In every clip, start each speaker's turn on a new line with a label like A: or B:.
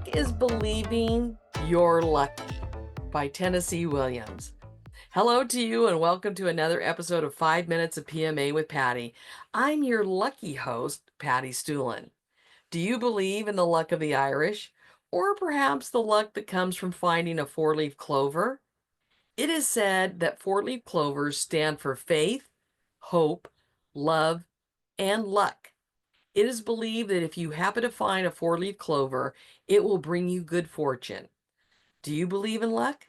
A: Luck is believing you're lucky by Tennessee Williams. Hello to you and welcome to another episode of 5 Minutes of PMA with Patty. I'm your lucky host, Patty Stoolin. Do you believe in the luck of the Irish? Or perhaps the luck that comes from finding a four-leaf clover? It is said that four-leaf clovers stand for faith, hope, love, and luck. It is believed that if you happen to find a four-leaf clover, it will bring you good fortune. Do you believe in luck?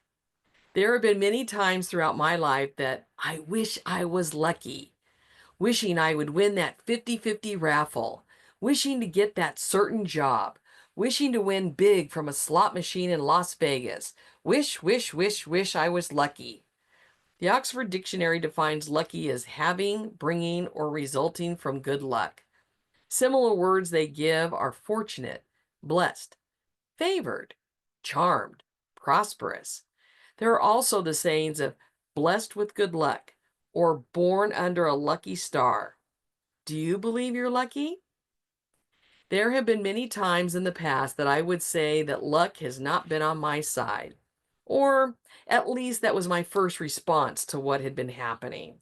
A: There have been many times throughout my life that I wish I was lucky, wishing I would win that 50-50 raffle, wishing to get that certain job, wishing to win big from a slot machine in Las Vegas. Wish I was lucky. The Oxford Dictionary defines lucky as having, bringing, or resulting from good luck. Similar words they give are fortunate, blessed, favored, charmed, prosperous. There are also the sayings of blessed with good luck or born under a lucky star. Do you believe you're lucky? There have been many times in the past that I would say that luck has not been on my side, or at least that was my first response to what had been happening.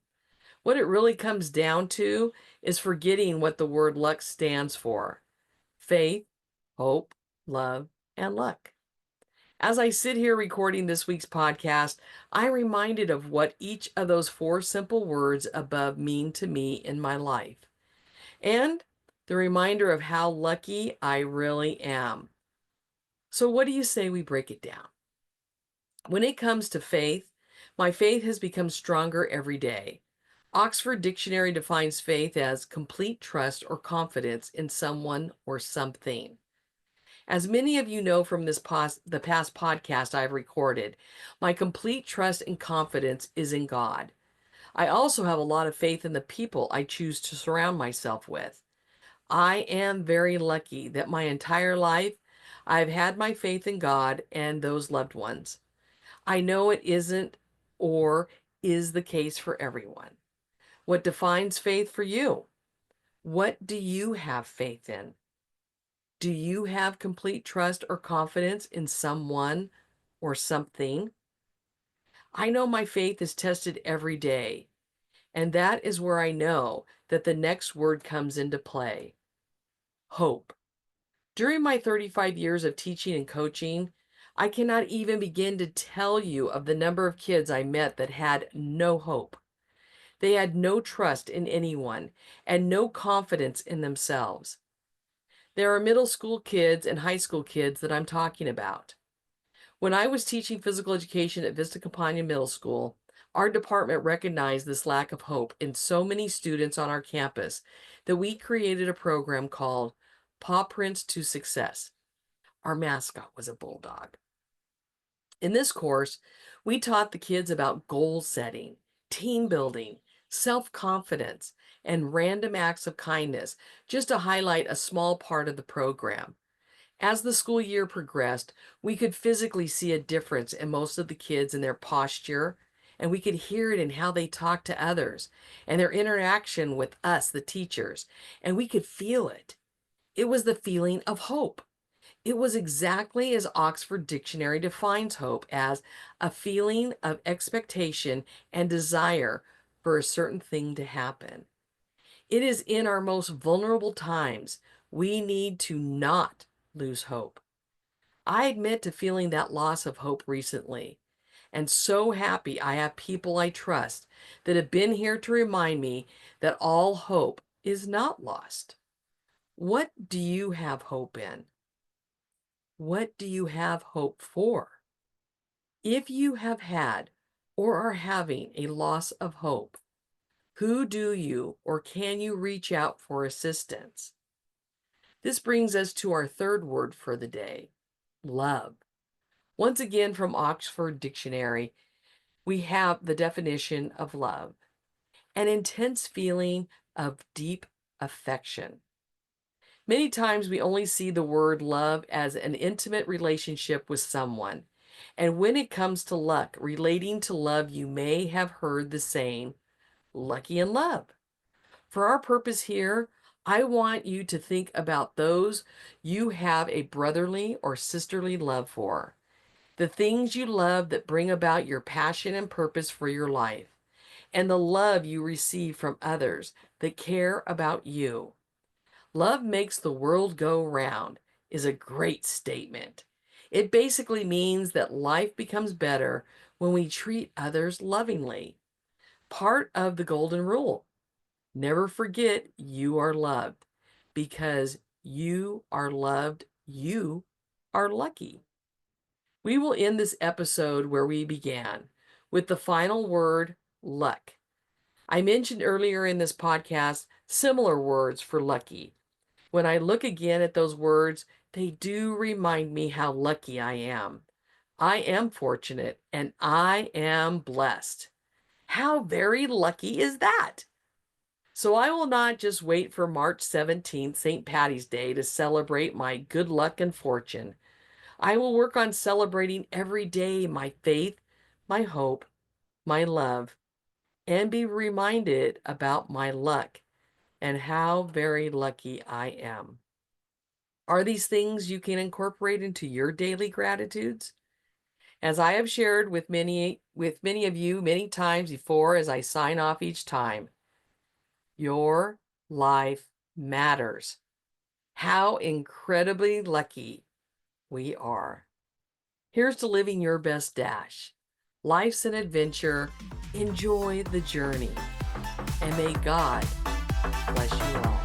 A: What it really comes down to is forgetting what the word luck stands for: faith, hope, love, and luck. As I sit here recording this week's podcast, I'm reminded of what each of those four simple words above mean to me in my life, and the reminder of how lucky I really am. So, what do you say we break it down? When it comes to faith, my faith has become stronger every day. Oxford Dictionary defines faith as complete trust or confidence in someone or something. As many of you know from the past podcast I've recorded, my complete trust and confidence is in God. I also have a lot of faith in the people I choose to surround myself with. I am very lucky that my entire life I've had my faith in God and those loved ones. I know it isn't or is the case for everyone. What defines faith for you? What do you have faith in? Do you have complete trust or confidence in someone or something? I know my faith is tested every day, and that is where I know that the next word comes into play: hope. During my 35 years of teaching and coaching, I cannot even begin to tell you of the number of kids I met that had no hope. They had no trust in anyone and no confidence in themselves. There are middle school kids and high school kids that I'm talking about. When I was teaching physical education at Vista Campagna Middle School, our department recognized this lack of hope in so many students on our campus that we created a program called Paw Prints to Success. Our mascot was a bulldog. In this course, we taught the kids about goal setting, team building, self-confidence, and random acts of kindness, just to highlight a small part of the program. As the school year progressed, we could physically see a difference in most of the kids in their posture, and we could hear it in how they talked to others and their interaction with us, the teachers, and we could feel it. It was the feeling of hope. It was exactly as Oxford Dictionary defines hope: as a feeling of expectation and desire for a certain thing to happen. It is in our most vulnerable times we need to not lose hope. I admit to feeling that loss of hope recently, and so happy I have people I trust that have been here to remind me that all hope is not lost. What do you have hope in? What do you have hope for? If you have had or are having a loss of hope, who do you or can you reach out for assistance? This brings us to our third word for the day: love. Once again, from Oxford Dictionary, we have the definition of love: an intense feeling of deep affection. Many times we only see the word love as an intimate relationship with someone. And when it comes to luck, relating to love, you may have heard the saying, lucky in love. For our purpose here, I want you to think about those you have a brotherly or sisterly love for, the things you love that bring about your passion and purpose for your life, and the love you receive from others that care about you. Love makes the world go round is a great statement. It basically means that life becomes better when we treat others lovingly. Part of the golden rule: never forget you are loved. Because you are loved, you are lucky. We will end this episode where we began, with the final word, luck. I mentioned earlier in this podcast similar words for lucky. When I look again at those words, they do remind me how lucky I am. I am fortunate and I am blessed. How very lucky is that? So I will not just wait for March 17th, St. Patty's Day, to celebrate my good luck and fortune. I will work on celebrating every day my faith, my hope, my love, and be reminded about my luck and how very lucky I am. Are these things you can incorporate into your daily gratitudes? As I have shared with many of you many times before, as I sign off each time, your life matters. How incredibly lucky we are. Here's to living your best dash. Life's an adventure. Enjoy the journey. And may God bless you all.